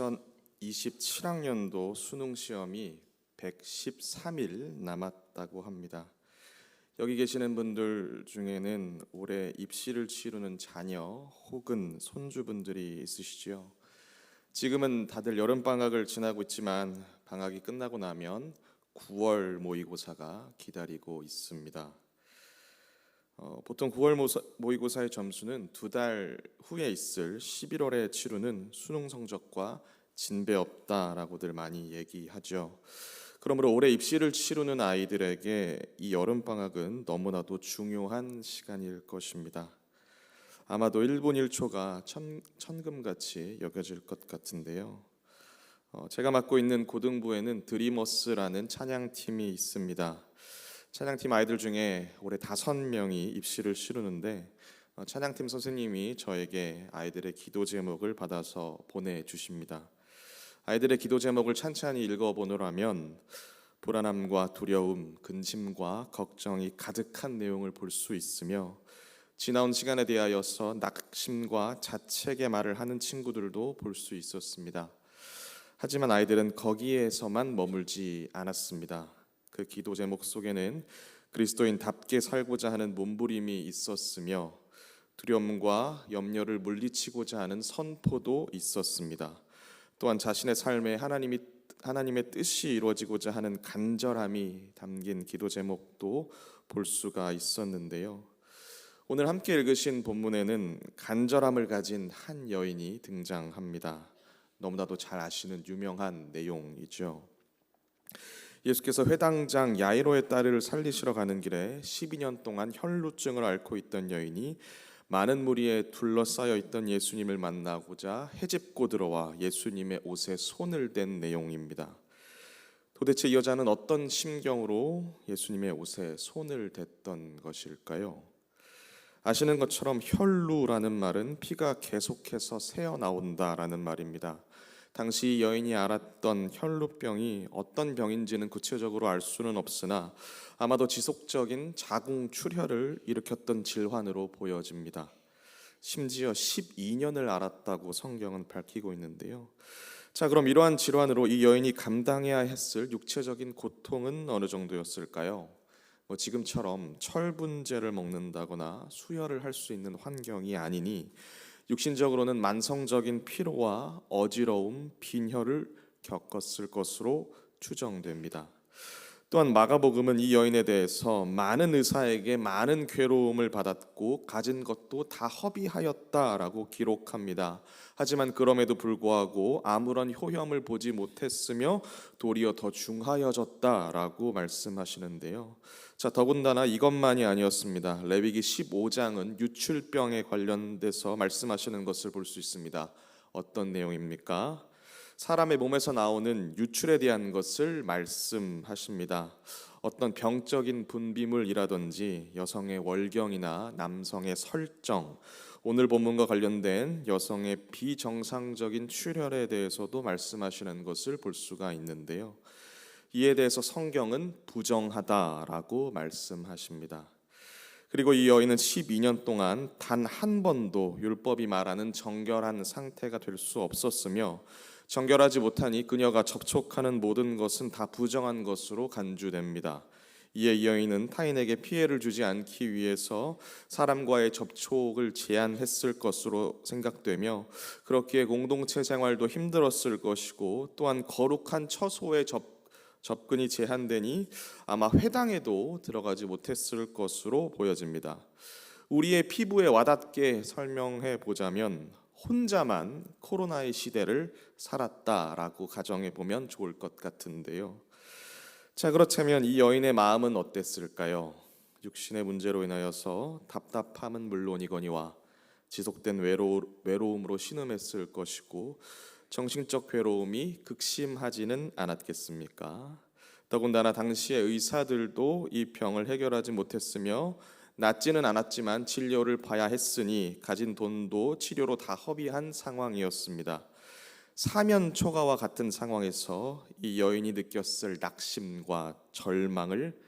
2027학년도 수능 시험이 113일 남았다고 합니다. 여기 계시는 분들 중에는 올해 입시를 치르는 자녀 혹은 손주분들이 있으시죠. 지금은 다들 여름방학을 지나고 있지만 방학이 끝나고 나면 9월 모의고사가 기다리고 있습니다. 보통 9월 모의고사의 점수는 2달 후에 있을 11월에 치르는 수능 성적과 진배 없다라고들 많이 얘기하죠. 그러므로 올해 입시를 치르는 아이들에게 이 여름방학은 너무나도 중요한 시간일 것입니다. 아마도 1분 1초가 천금같이 여겨질 것 같은데요. 제가 맡고 있는 고등부에는 드리머스라는 찬양팀이 있습니다. 찬양팀 아이들 중에 올해 5명이 입시를 치르는데 찬양팀 선생님이 저에게 아이들의 기도 제목을 받아서 보내주십니다. 아이들의 기도 제목을 찬찬히 읽어보노라면 불안함과 두려움, 근심과 걱정이 가득한 내용을 볼 수 있으며 지나온 시간에 대하여서 낙심과 자책의 말을 하는 친구들도 볼 수 있었습니다. 하지만 아이들은 거기에서만 머물지 않았습니다. 그 기도 제목 속에는 그리스도인답게 살고자 하는 몸부림이 있었으며 두려움과 염려를 물리치고자 하는 선포도 있었습니다. 또한 자신의 삶에 하나님의 뜻이 이루어지고자 하는 간절함이 담긴 기도 제목도 볼 수가 있었는데요. 오늘 함께 읽으신 본문에는 간절함을 가진 한 여인이 등장합니다. 너무나도 잘 아시는 유명한 내용이죠. 예수께서 회당장 야이로의 딸을 살리시러 가는 길에 12년 동안 혈루증을 앓고 있던 여인이 많은 무리에 둘러싸여 있던 예수님을 만나고자 헤집고 들어와 예수님의 옷에 손을 댄 내용입니다. 도대체 이 여자는 어떤 심경으로 예수님의 옷에 손을 댔던 것일까요? 아시는 것처럼 혈루라는 말은 피가 계속해서 새어나온다라는 말입니다. 당시 여인이 앓았던 혈루병이 어떤 병인지는 구체적으로 알 수는 없으나 아마도 지속적인 자궁출혈을 일으켰던 질환으로 보여집니다. 심지어 12년을 앓았다고 성경은 밝히고 있는데요. 자, 그럼 이러한 질환으로 이 여인이 감당해야 했을 육체적인 고통은 어느 정도였을까요? 지금처럼 철분제를 먹는다거나 수혈을 할 수 있는 환경이 아니니 육신적으로는 만성적인 피로와 어지러움, 빈혈을 겪었을 것으로 추정됩니다. 또한 마가복음은 이 여인에 대해서 많은 의사에게 많은 괴로움을 받았고 가진 것도 다 허비하였다라고 기록합니다. 하지만 그럼에도 불구하고 아무런 효험을 보지 못했으며 도리어 더 중하여졌다라고 말씀하시는데요. 자, 더군다나 이것만이 아니었습니다. 레위기 15장은 유출병에 관련돼서 말씀하시는 것을 볼 수 있습니다. 어떤 내용입니까? 사람의 몸에서 나오는 유출에 대한 것을 말씀하십니다. 어떤 병적인 분비물이라든지 여성의 월경이나 남성의 설정, 오늘 본문과 관련된 여성의 비정상적인 출혈에 대해서도 말씀하시는 것을 볼 수가 있는데요. 이에 대해서 성경은 부정하다라고 말씀하십니다. 그리고 이 여인은 12년 동안 단 한 번도 율법이 말하는 정결한 상태가 될 수 없었으며 정결하지 못하니 그녀가 접촉하는 모든 것은 다 부정한 것으로 간주됩니다. 이에 이 여인은 타인에게 피해를 주지 않기 위해서 사람과의 접촉을 제한했을 것으로 생각되며 그렇기에 공동체 생활도 힘들었을 것이고 또한 거룩한 처소에 접근이 제한되니 아마 회당에도 들어가지 못했을 것으로 보여집니다. 우리의 피부에 와닿게 설명해 보자면 혼자만 코로나의 시대를 살았다라고 가정해 보면 좋을 것 같은데요. 자, 그렇다면 이 여인의 마음은 어땠을까요? 육신의 문제로 인하여서 답답함은 물론이거니와 지속된 외로움으로 신음했을 것이고 정신적 괴로움이 극심하지는 않았겠습니까? 더군다나 당시의 의사들도 이 병을 해결하지 못했으며 낫지는 않았지만 진료를 봐야 했으니 가진 돈도 치료로 다 허비한 상황이었습니다. 사면초가와 같은 상황에서 이 여인이 느꼈을 낙심과 절망을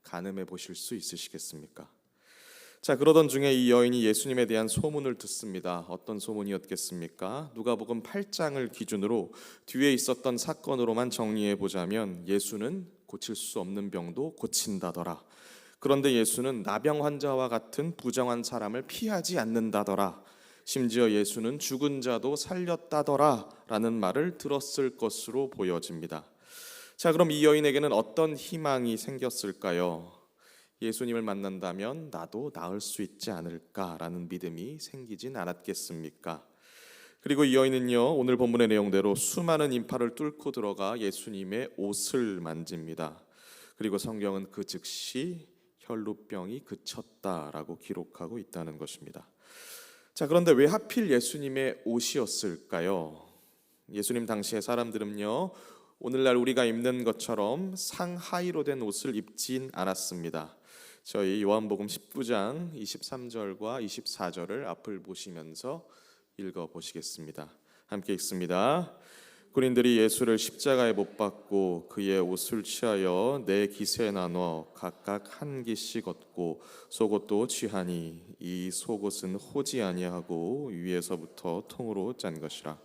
가늠해 보실 수 있으시겠습니까? 자, 그러던 중에 이 여인이 예수님에 대한 소문을 듣습니다. 어떤 소문이었겠습니까? 누가복음 8장을 기준으로 뒤에 있었던 사건으로만 정리해 보자면 예수는 고칠 수 없는 병도 고친다더라. 그런데 예수는 나병 환자와 같은 부정한 사람을 피하지 않는다더라. 심지어 예수는 죽은 자도 살렸다더라 라는 말을 들었을 것으로 보여집니다. 자, 그럼 이 여인에게는 어떤 희망이 생겼을까요? 예수님을 만난다면 나도 나을 수 있지 않을까라는 믿음이 생기진 않았겠습니까? 그리고 이 여인은요, 오늘 본문의 내용대로 수많은 인파를 뚫고 들어가 예수님의 옷을 만집니다. 그리고 성경은 그 즉시 혈루병이 그쳤다라고 기록하고 있다는 것입니다. 자, 그런데 왜 하필 예수님의 옷이었을까요? 예수님 당시의 사람들은요, 오늘날 우리가 입는 것처럼 상하의로 된 옷을 입진 않았습니다. 저희 요한복음 19장 23절과 24절을 앞을 보시면서 읽어보시겠습니다. 함께 읽습니다. 군인들이 예수를 십자가에 못 박고 그의 옷을 취하여 네 기세에 나눠 각각 한 기씩 얻고 속옷도 취하니 이 속옷은 호지 아니하고 위에서부터 통으로 짠 것이라.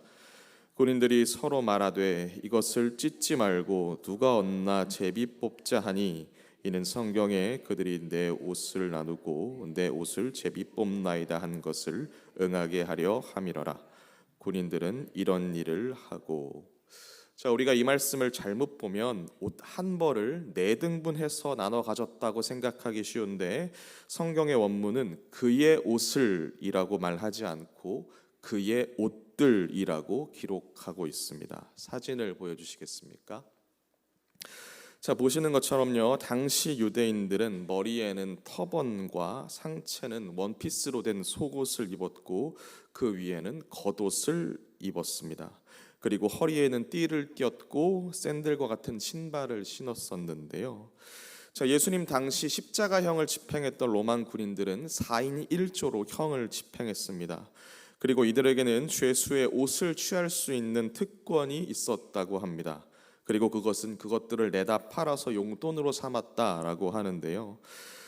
군인들이 서로 말하되 이것을 찢지 말고 누가 얻나 제비 뽑자 하니 이는 성경에 그들이 내 옷을 나누고 내 옷을 제비 뽑나이다 한 것을 응하게 하려 함이러라. 군인들은 이런 일을 하고. 자, 우리가 이 말씀을 잘못 보면 옷 한 벌을 네 등분해서 나눠 가졌다고 생각하기 쉬운데 성경의 원문은 그의 옷을이라고 말하지 않고 그의 옷들이라고 기록하고 있습니다. 사진을 보여주시겠습니까? 자, 보시는 것처럼요, 당시 유대인들은 머리에는 터번과 상체는 원피스로 된 속옷을 입었고 그 위에는 겉옷을 입었습니다. 그리고 허리에는 띠를 띄었고 샌들과 같은 신발을 신었었는데요. 자, 예수님 당시 십자가형을 집행했던 로만 군인들은 4인 1조로 형을 집행했습니다. 그리고 이들에게는 죄수의 옷을 취할 수 있는 특권이 있었다고 합니다. 그리고 그것은 그것들을 내다 팔아서 용돈으로 삼았다라고 하는데요.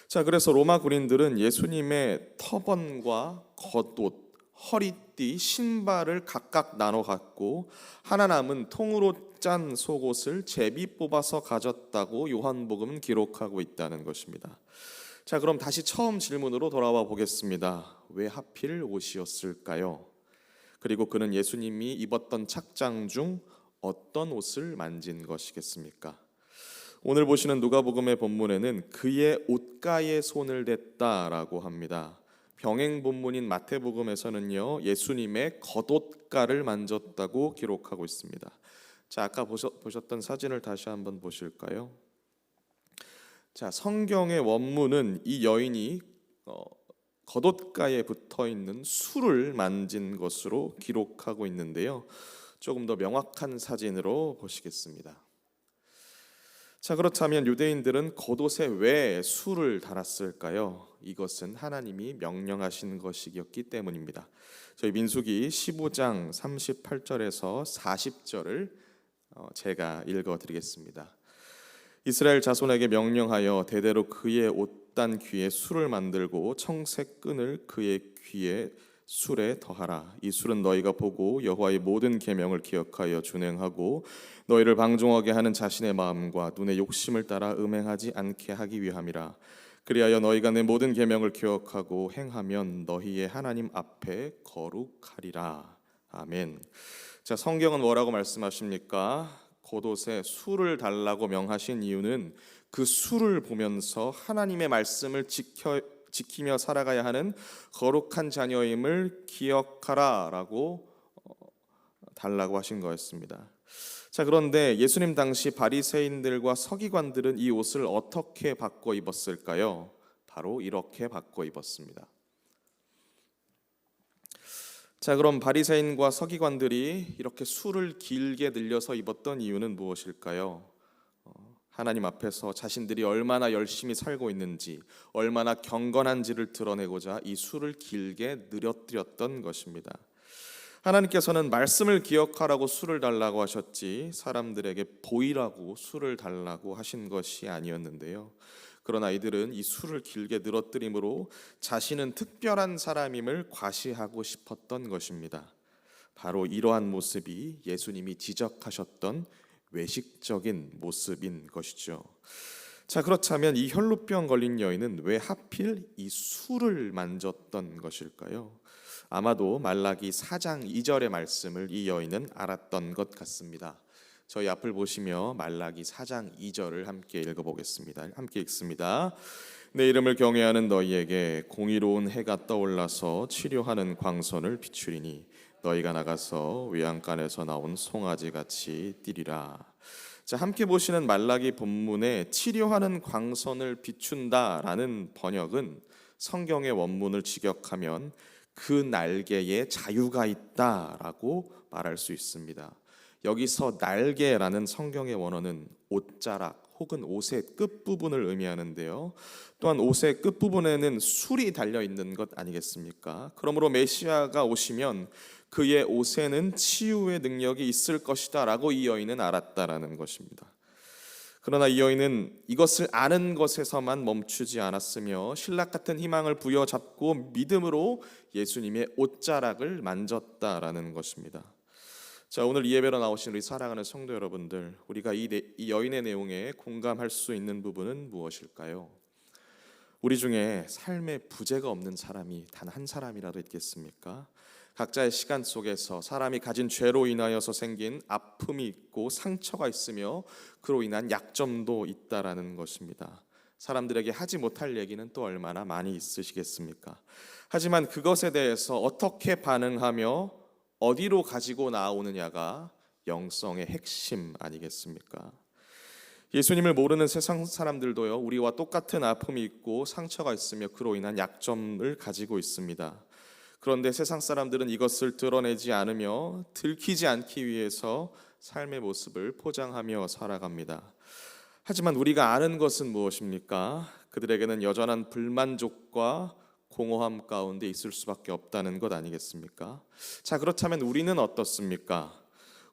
자, 그래서 로마 군인들은 예수님의 터번과 겉옷, 허리띠, 신발을 각각 나눠 갖고 하나 남은 통으로 짠 속옷을 제비 뽑아서 가졌다고 요한복음은 기록하고 있다는 것입니다. 자, 그럼 다시 처음 질문으로 돌아와 보겠습니다. 왜 하필 옷이었을까요? 그리고 그는 예수님이 입었던 착장 중 어떤 옷을 만진 것이겠습니까? 오늘 보시는 누가복음의 본문에는 그의 옷가에 손을 댔다라고 합니다. 병행 본문인 마태복음에서는요, 예수님의 겉옷가를 만졌다고 기록하고 있습니다. 자, 아까 보셨던 사진을 다시 한번 보실까요? 자, 성경의 원문은 이 여인이 겉옷가에 붙어 있는 술을 만진 것으로 기록하고 있는데요. 조금 더 명확한 사진으로 보시겠습니다. 자, 그렇다면 유대인들은 겉옷에 왜 술을 달았을까요? 이것은 하나님이 명령하신 것이었기 때문입니다. 저희 민수기 15장 38절에서 40절을 제가 읽어드리겠습니다. 이스라엘 자손에게 명령하여 대대로 그의 옷단 귀에 술을 만들고 청색 끈을 그의 귀에 술에 더하라. 이 술은 너희가 보고 여호와의 모든 계명을 기억하여 준행하고 너희를 방종하게 하는 자신의 마음과 눈의 욕심을 따라 음행하지 않게 하기 위함이라. 그리하여 너희가 내 모든 계명을 기억하고 행하면 너희의 하나님 앞에 거룩하리라. 아멘. 자, 성경은 뭐라고 말씀하십니까? 겉옷에 술을 달라고 명하신 이유는 그 술을 보면서 하나님의 말씀을 지키며 살아가야 하는 거룩한 자녀임을 기억하라라고 달라고 하신 거였습니다. 자, 그런데 예수님 당시 바리새인들과 서기관들은 이 옷을 어떻게 바꿔 입었을까요? 바로 이렇게 바꿔 입었습니다. 자, 그럼 바리새인과 서기관들이 이렇게 술을 길게 늘려서 입었던 이유는 무엇일까요? 하나님 앞에서 자신들이 얼마나 열심히 살고 있는지, 얼마나 경건한지를 드러내고자 이 술을 길게 늘어뜨렸던 것입니다. 하나님께서는 말씀을 기억하라고 술을 달라고 하셨지 사람들에게 보이라고 술을 달라고 하신 것이 아니었는데요. 그러나 이들은 이 술을 길게 늘어뜨림으로 자신은 특별한 사람임을 과시하고 싶었던 것입니다. 바로 이러한 모습이 예수님이 지적하셨던 외식적인 모습인 것이죠. 자, 그렇다면 이 혈루병 걸린 여인은 왜 하필 이 술을 만졌던 것일까요? 아마도 말라기 4장 2절의 말씀을 이 여인은 알았던 것 같습니다. 저희 앞을 보시며 말라기 4장 2절을 함께 읽어보겠습니다. 함께 읽습니다. 내 이름을 경외하는 너희에게 공의로운 해가 떠올라서 치료하는 광선을 비추리니 너희가 나가서 외양간에서 나온 송아지 같이 뛰리라. 자, 함께 보시는 말라기 본문에 치료하는 광선을 비춘다라는 번역은 성경의 원문을 직역하면 그 날개에 자유가 있다라고 말할 수 있습니다. 여기서 날개라는 성경의 원어는 옷자락 혹은 옷의 끝부분을 의미하는데요. 또한 옷의 끝부분에는 술이 달려 있는 것 아니겠습니까? 그러므로 메시아가 오시면 그의 옷에는 치유의 능력이 있을 것이다 라고 이 여인은 알았다라는 것입니다. 그러나 이 여인은 이것을 아는 것에서만 멈추지 않았으며 신락 같은 희망을 부여잡고 믿음으로 예수님의 옷자락을 만졌다라는 것입니다. 자, 오늘 이 예배로 나오신 우리 사랑하는 성도 여러분들, 우리가 이 여인의 내용에 공감할 수 있는 부분은 무엇일까요? 우리 중에 삶에 부재가 없는 사람이 단 한 사람이라도 있겠습니까? 각자의 시간 속에서 사람이 가진 죄로 인하여서 생긴 아픔이 있고 상처가 있으며 그로 인한 약점도 있다라는 것입니다. 사람들에게 하지 못할 얘기는 또 얼마나 많이 있으시겠습니까? 하지만 그것에 대해서 어떻게 반응하며 어디로 가지고 나오느냐가 영성의 핵심 아니겠습니까? 예수님을 모르는 세상 사람들도요, 우리와 똑같은 아픔이 있고 상처가 있으며 그로 인한 약점을 가지고 있습니다. 그런데 세상 사람들은 이것을 드러내지 않으며 들키지 않기 위해서 삶의 모습을 포장하며 살아갑니다. 하지만 우리가 아는 것은 무엇입니까? 그들에게는 여전한 불만족과 공허함 가운데 있을 수밖에 없다는 것 아니겠습니까? 자, 그렇다면 우리는 어떻습니까?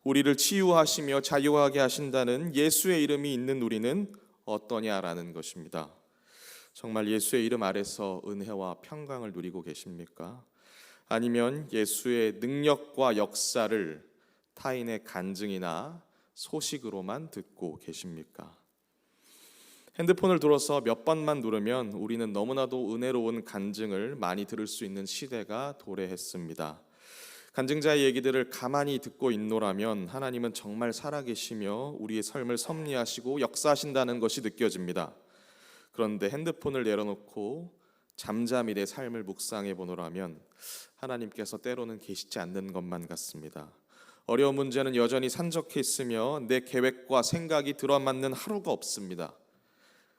우리를 치유하시며 자유하게 하신다는 예수의 이름이 있는 우리는 어떠냐라는 것입니다. 정말 예수의 이름 아래서 은혜와 평강을 누리고 계십니까? 아니면 예수의 능력과 역사를 타인의 간증이나 소식으로만 듣고 계십니까? 핸드폰을 들어서 몇 번만 누르면 우리는 너무나도 은혜로운 간증을 많이 들을 수 있는 시대가 도래했습니다. 간증자의 얘기들을 가만히 듣고 있노라면 하나님은 정말 살아계시며 우리의 삶을 섭리하시고 역사하신다는 것이 느껴집니다. 그런데 핸드폰을 내려놓고 잠잠히 내 삶을 묵상해 보노라면 하나님께서 때로는 계시지 않는 것만 같습니다. 어려운 문제는 여전히 산적해 있으며 내 계획과 생각이 들어맞는 하루가 없습니다.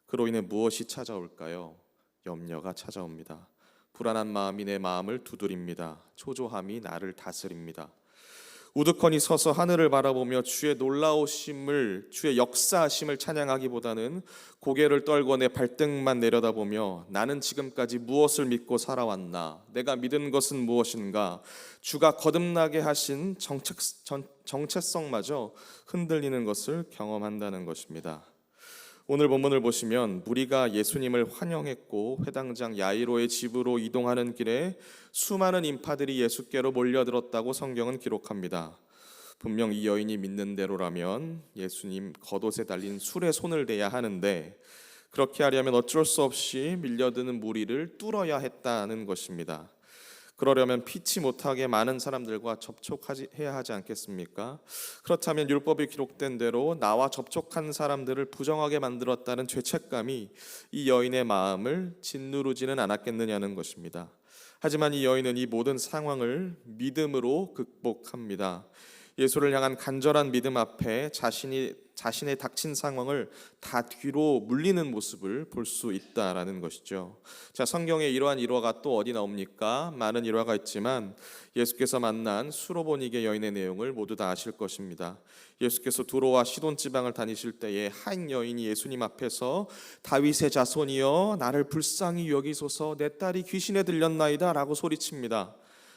그로 인해 무엇이 찾아올까요? 염려가 찾아옵니다. 불안한 마음이 내 마음을 두드립니다. 초조함이 나를 다스립니다. 우두커니 서서 하늘을 바라보며 주의 놀라우심을, 주의 역사하심을 찬양하기보다는 고개를 떨고 내 발등만 내려다보며 나는 지금까지 무엇을 믿고 살아왔나? 내가 믿은 것은 무엇인가? 주가 거듭나게 하신 정체성마저 흔들리는 것을 경험한다는 것입니다. 오늘 본문을 보시면 무리가 예수님을 환영했고 회당장 야이로의 집으로 이동하는 길에 수많은 인파들이 예수께로 몰려들었다고 성경은 기록합니다. 분명 이 여인이 믿는 대로라면 예수님 겉옷에 달린 술에 손을 대야 하는데 그렇게 하려면 어쩔 수 없이 밀려드는 무리를 뚫어야 했다는 것입니다. 그러려면 피치 못하게 많은 사람들과 접촉해야 하지 않겠습니까? 그렇다면 율법이 기록된 대로 나와 접촉한 사람들을 부정하게 만들었다는 죄책감이 이 여인의 마음을 짓누르지는 않았겠느냐는 것입니다. 하지만 이 여인은 이 모든 상황을 믿음으로 극복합니다. 예수를 향한 간절한 믿음 앞에 자신의 닥친 상황을 다 뒤로 물리는 모습을 볼 수 있다라는 것이죠. 자, 성경에 이러한 일화가 또 어디 나옵니까? 많은 일화가 있지만 예수께서 만난 수로보니게 여인의 내용을 모두 다 아실 것입니다. 예수께서 두로와 시돈 지방을 다니실 때에 한 여인이 예수님 앞에서 다윗의 자손이여 나를 불쌍히 여기소서 내 딸이 귀신에 들렸나이다 라고 소리칩니다.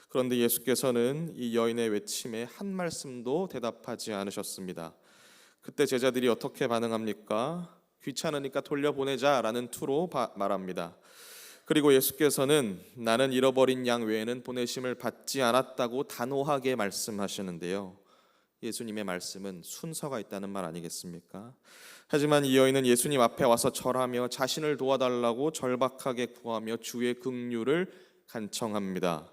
그런데 예수께서는 이 여인의 외침에 한 말씀도 대답하지 않으셨습니다. 그때 제자들이 어떻게 반응합니까? 귀찮으니까 돌려보내자라는 투로 말합니다. 그리고 예수께서는 나는 잃어버린 양 외에는 보내심을 받지 않았다고 단호하게 말씀하시는데요. 예수님의 말씀은 순서가 있다는 말 아니겠습니까? 하지만 이 여인은 예수님 앞에 와서 절하며 자신을 도와달라고 절박하게 구하며 주의 긍휼을 간청합니다.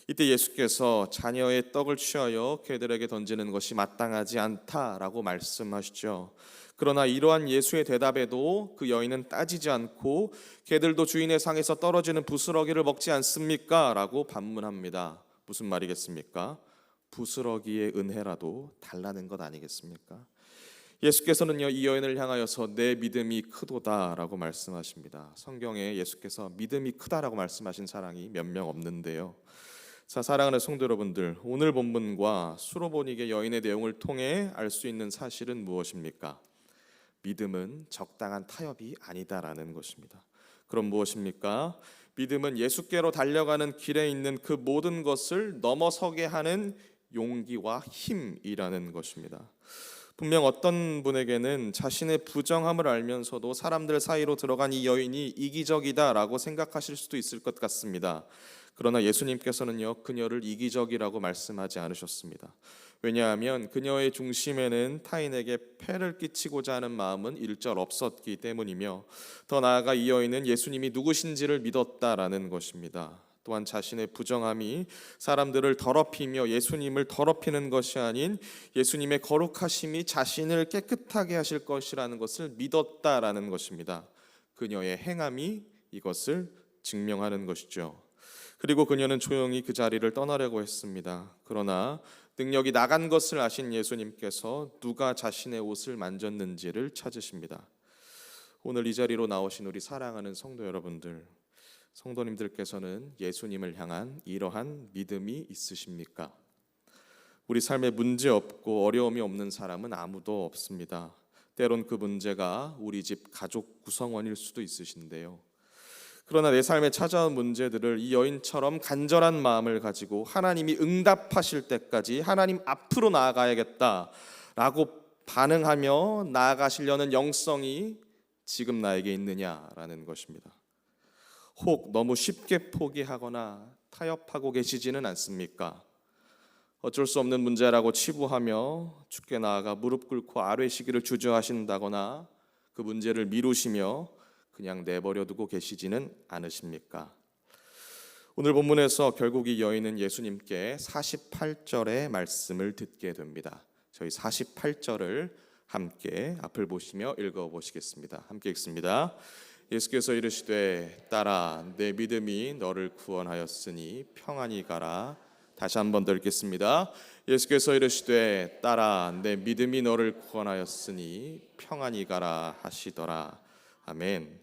이때 예수께서 자녀의 떡을 취하여 개들에게 던지는 것이 마땅하지 않다라고 말씀하시죠. 그러나 이러한 예수의 대답에도 그 여인은 따지지 않고 개들도 주인의 상에서 떨어지는 부스러기를 먹지 않습니까? 라고 반문합니다. 무슨 말이겠습니까? 부스러기의 은혜라도 달라는 것 아니겠습니까? 예수께서는요, 이 여인을 향하여서 내 믿음이 크도다라고 말씀하십니다. 성경에 예수께서 믿음이 크다라고 말씀하신 사람이 몇 명 없는데요. 자, 사랑하는 성도 여러분들, 오늘 본문과 수로보니게 여인의 내용을 통해 알 수 있는 사실은 무엇입니까? 믿음은 적당한 타협이 아니다라는 것입니다. 그럼 무엇입니까? 믿음은 예수께로 달려가는 길에 있는 그 모든 것을 넘어서게 하는 용기와 힘이라는 것입니다. 분명 어떤 분에게는 자신의 부정함을 알면서도 사람들 사이로 들어간 이 여인이 이기적이다라고 생각하실 수도 있을 것 같습니다. 그러나 예수님께서는요, 그녀를 이기적이라고 말씀하지 않으셨습니다. 왜냐하면 그녀의 중심에는 타인에게 폐를 끼치고자 하는 마음은 일절 없었기 때문이며, 더 나아가 이 여인은 예수님이 누구신지를 믿었다라는 것입니다. 또한 자신의 부정함이 사람들을 더럽히며 예수님을 더럽히는 것이 아닌 예수님의 거룩하심이 자신을 깨끗하게 하실 것이라는 것을 믿었다라는 것입니다. 그녀의 행함이 이것을 증명하는 것이죠. 그리고 그녀는 조용히 그 자리를 떠나려고 했습니다. 그러나 능력이 나간 것을 아신 예수님께서 누가 자신의 옷을 만졌는지를 찾으십니다. 오늘 이 자리로 나오신 우리 사랑하는 성도 여러분들, 성도님들께서는 예수님을 향한 이러한 믿음이 있으십니까? 우리 삶에 문제 없고 어려움이 없는 사람은 아무도 없습니다. 때론 그 문제가 우리 집 가족 구성원일 수도 있으신데요. 그러나 내 삶에 찾아온 문제들을 이 여인처럼 간절한 마음을 가지고 하나님이 응답하실 때까지 하나님 앞으로 나아가야겠다라고 반응하며 나아가시려는 영성이 지금 나에게 있느냐라는 것입니다. 혹 너무 쉽게 포기하거나 타협하고 계시지는 않습니까? 어쩔 수 없는 문제라고 치부하며 주께 나아가 무릎 꿇고 아뢰시기를 주저하신다거나 그 문제를 미루시며 그냥 내버려 두고 계시지는 않으십니까? 오늘 본문에서 결국 이 여인은 예수님께 48절의 말씀을 듣게 됩니다. 저희 48절을 함께 앞을 보시며 읽어보시겠습니다. 함께 읽습니다. 예수께서 이르시되 딸아 내 믿음이 너를 구원하였으니 평안히 가라. 다시 한 번 더 읽겠습니다. 예수께서 이르시되 딸아 내 믿음이 너를 구원하였으니 평안히 가라 하시더라. 아멘.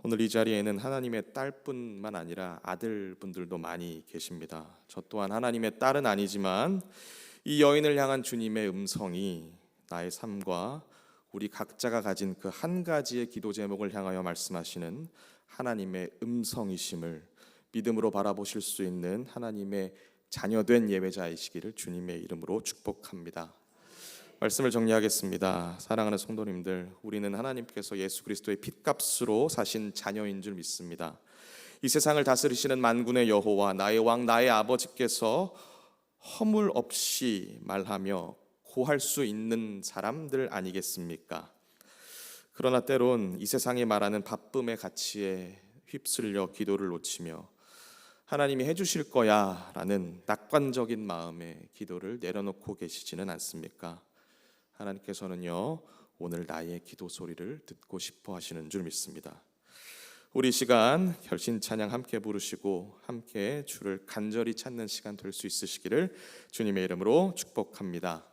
오늘 이 자리에는 하나님의 딸뿐만 아니라 아들분들도 많이 계십니다. 저 또한 하나님의 딸은 아니지만 이 여인을 향한 주님의 음성이 나의 삶과 우리 각자가 가진 그 한 가지의 기도 제목을 향하여 말씀하시는 하나님의 음성이심을 믿음으로 바라보실 수 있는 하나님의 자녀된 예배자이시기를 주님의 이름으로 축복합니다. 말씀을 정리하겠습니다. 사랑하는 성도님들, 우리는 하나님께서 예수 그리스도의 핏값으로 사신 자녀인 줄 믿습니다. 이 세상을 다스리시는 만군의 여호와 나의 왕 나의 아버지께서 허물 없이 말하며 고할 수 있는 사람들 아니겠습니까? 그러나 때론 이 세상이 말하는 바쁨의 가치에 휩쓸려 기도를 놓치며 하나님이 해주실 거야 라는 낙관적인 마음의 기도를 내려놓고 계시지는 않습니까? 하나님께서는요 오늘 나의 기도 소리를 듣고 싶어 하시는 줄 믿습니다. 우리 시간 결신 찬양 함께 부르시고 함께 주를 간절히 찾는 시간 될 수 있으시기를 주님의 이름으로 축복합니다.